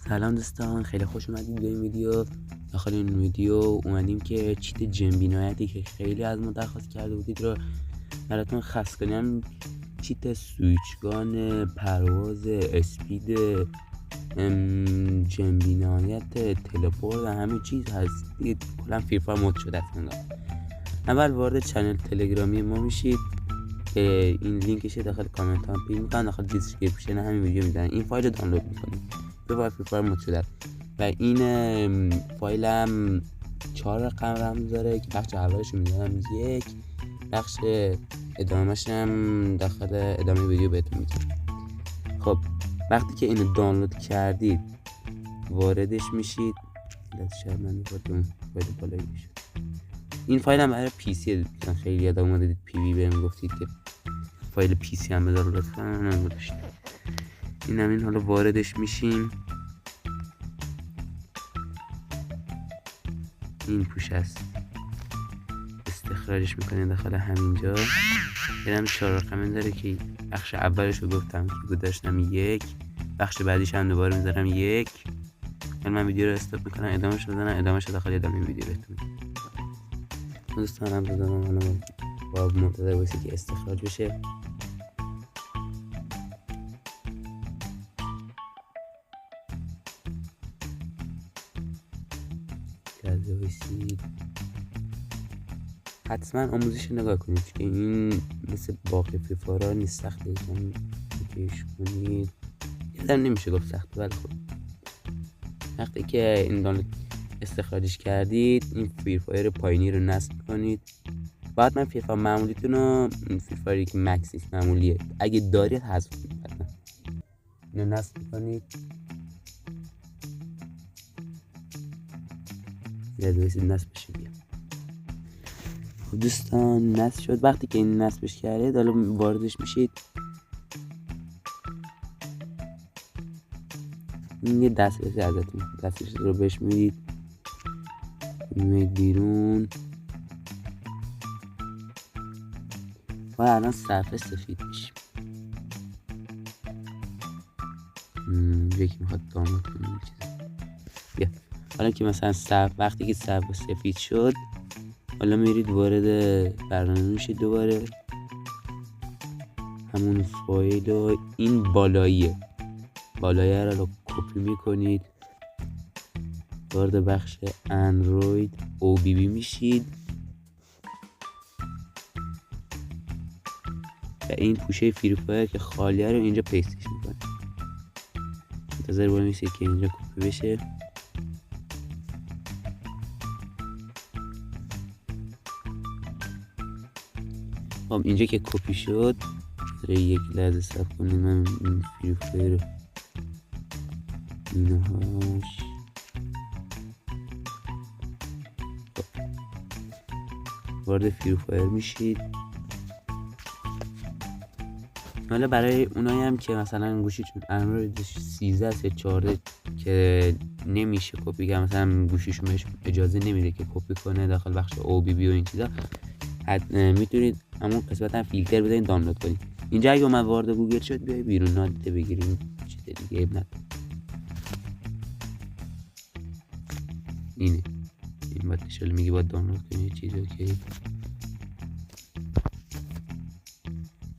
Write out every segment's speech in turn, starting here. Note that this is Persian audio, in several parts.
سلام دوستان، خیلی خوش اومدید به این ویدیو. داخل این ویدیو اومدیم که چیت جنبینایتی که خیلی از ما درخواست کرده بودید رو براتون خاص کنیم. چیت سویچگان، پرواز، اسپید، جنبینایت، تلپورت و همه چیز هست دیگه. کلا فری فایر مود شده است. اول وارد چنل تلگرامی ما میشید که این لینکش داخل کامنت ها پین میکنن، داخل دیسکریپشن همین ویدیو میذارن. این فایل رو دانلود میکنید. به فری فایر مود شده و این فایل هم 4 رقم رمز داره که بخش اولش رو میذارم 1، بخش ادامهش هم داخل ادامه ویدیو بهتون میگم. خب وقتی که اینو دانلود کردید واردش میشید. شاید من میگم فایل بالایی میشه. این فایل هم برای پی سی خیلی یاد اومدید پی وی بهم گفتید که فایل پی سی هم بذار لطفا، نگذاشتید. این همین حالا واردش میشیم. این پوش است، استخراجش میکنیم داخل همینجا. برم 4 رقمی داره که بخش اولش رو گفتم که گذاشتم 1، بخش بعدیش هم دوباره میذارم 1. من ویدیو رو استاپ میکنم، ادامهش رو بزنم، ادامهش داخل ادامه ویدیو بهتون میگم. دوستان هم بزنم با منتظر باشید که استخراج بشه. حتما آموزش نگاه کنید که این مثل باقی فری فایر نیست، سخته. یکیش کنید یادم نمیشه گفت سخته، ولی خب وقتی که این دانلود استخراجش کردید این فری فایر پایینی رو نصب کنید. بعد من فری فایر معمولیتون رو، فری فایری که مکس نیست معمولیه، اگه دارید حذف کنید. حتما اینو نصب کنید. یاد نصب بشه بیا. دوستان نصب شد. وقتی که این نصبش کردید حالا واردش میشید. این یه دسترسی ازتون، دسترسی رو بهش میدید، میدید بیرون و الان صفحه سفید میشه. یکی میخواد دانلود کنه بیا. حالا که مثلا وقتی که صفحه سفید شد حالا میرید وارد برنامه میشید. دوباره همون فایل و این بالاییه رو کپی میکنید، وارد بخش اندروید او بی بی میشید و این پوشه فری فایر که خالیه رو اینجا پیستش میکنید. منتظر باشید که اینجا کپی بشه. خب اینجا که کپی شد یک لحظه صبر کنید. من این فری فایر رو اینهاش وارد فری فایر میشید. حالا برای اونایی هم که مثلا گوشیشون اندروید 13 یا 14 که نمیشه کپی کنه، مثلا گوشیشون بهش اجازه نمیده که کپی کنه داخل بخش او بی بی و این چیزا، میتونید همون قسمت هم فیلتر بدین دانلود کنید. اینجا اگه اومد وارد گوگل شد بیای بیرون نادیده بگیریم، چیز دیگه اب نداره. اینه این باید اشاره میگه باید دانلود کنید چیزا که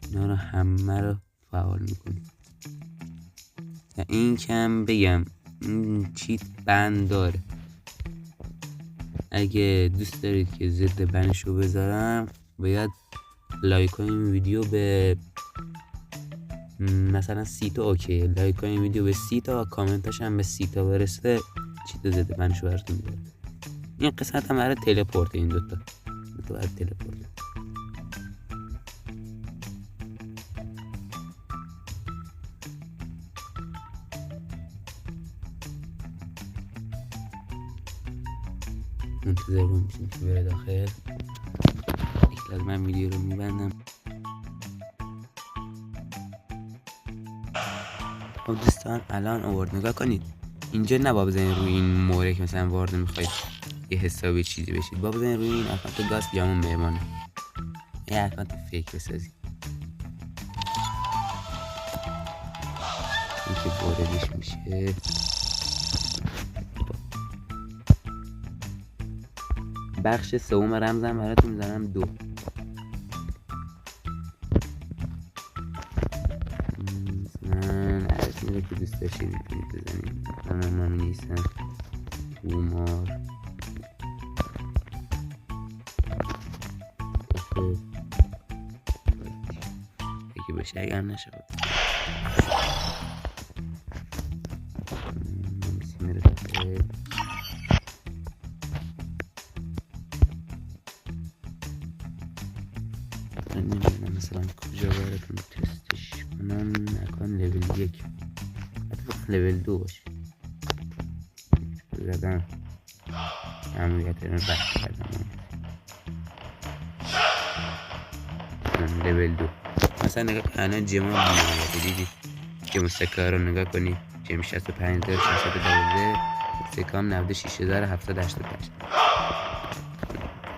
اینا رو همه رو فعال میکنید. و این کم بگم این چیت بند داره. اگه دوست دارید که ضد بنش رو بذارم باید لایک کنید این ویدیو به مثلا 30 تا اوکی، لایک کنید ویدیو به 30 تا و کامنتاش هم به 30 تا برسه چیت ضد بنش رو براتون میذارم. این قسمت هم برای تلپورت، این دوتا برای تلپورت. منتظر باشیم که بره داخل. یک لحظه من ویدیو رو میبندم. خب دوستان الان آورد نگاه کنید. اینجا نباید بزنید روی این موره که مثلا وارد میخواید یه حسابی چیزی بشید، باید بزنید روی این اکانت گاست یا همون مهمانه، یه اکانت فیک بسازید. این که واردش میشه بخش سوم رمزم براتون میذارم 2. مثلا اسمی رو که دوست داشتید میتونید بزنید. من می‌نویسم تومار اگه بشه، اگر نشه میره داخل. من نمیدونم مثلا کجا براتون تستش کنم. اکان لول 1 حتی لول 2 باشه. زدم عملیات رو بحث کردم لول 2. مثلا نگاه الان جمع دیدید جمع سکه رو نگاه کنید. جمع 65612 سکام 96788.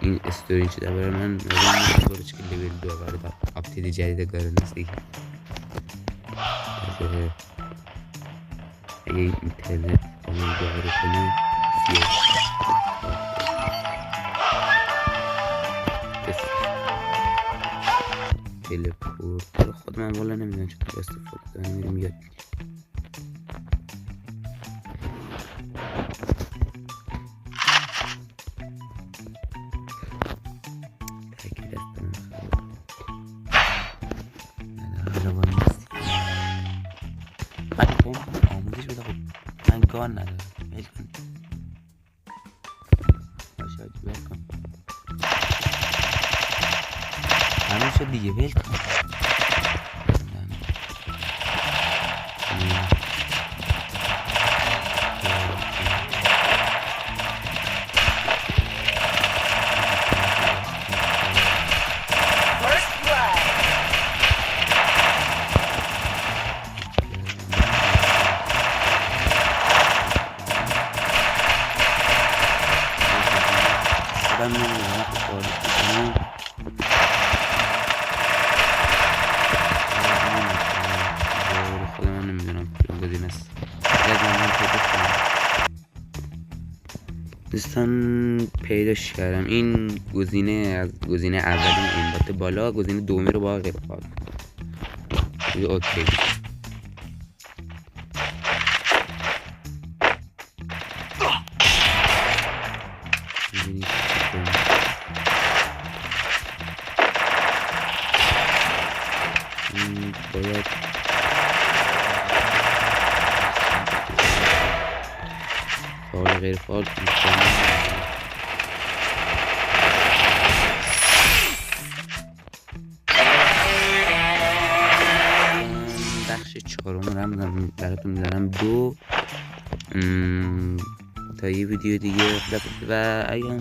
این استوری شده برای من برای چه لول 2 برای آپدیت جدید گارنس دیگه. اگه اینترنت دوباره کنیم تلپورت خود من والا نمیدونم چطور استفاده کنم. میریم یاد میگیریم. آموزش بده. خب من گان ندارم. بیل کن باشه آجی بیل کن. همون شد دیگه. بیل کن. من نمیدونم که خواهد کنم. خود من نمیدونم کدوم گزینه است. دوستان پیداش کردم. این گزینه از گزینه اولی اینبات بالا، گزینه دومی رو با غیر فعال کنید. اوکی. باید فعال غیر فعال کنید. بخش چهارم رو براتون میذارم 2 تا یه ویدیو دیگه. و اگر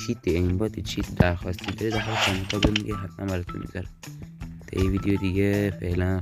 چیت این بات چیت درخواستی داره داخل کامنت ها بهم میگه، حتما براتون میذارم. تا یه ویدیو دیگه. فعلا